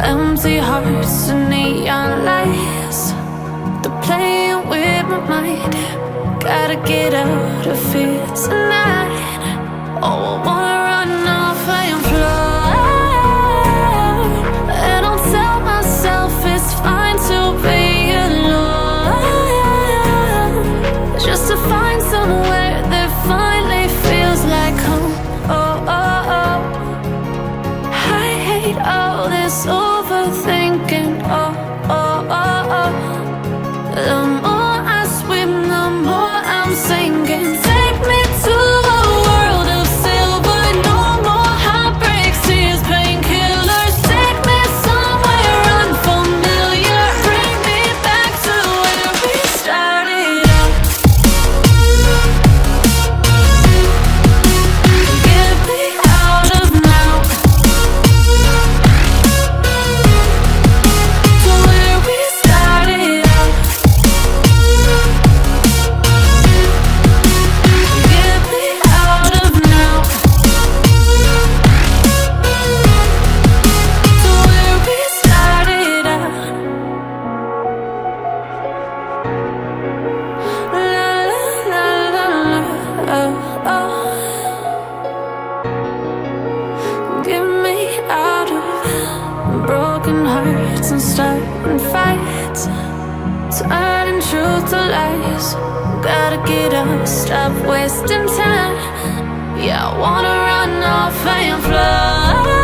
Empty hearts and neon lights, they're playing with my mind. Gotta get out of here tonight. Oh, I wanna run off and fly. And I'll tell myself it's fine to be alone, just to find somewhere that finally feels like home. Oh, oh, oh. I hate all this overthinking. Oh, oh, oh, oh. The more I swim, the more I'm sinking. Take me to a world of silver. No more heartbreaks, tears, painkillers. Take me somewhere unfamiliar. Bring me back to where we started out. Get me out of now, to where we started out. Get me out of now, to where we started out. La la la la, oh, oh. Get me out of broken hearts and starting fights, turning truth to lies. Gotta get up, stop wasting time. Yeah, I wanna run off and fly.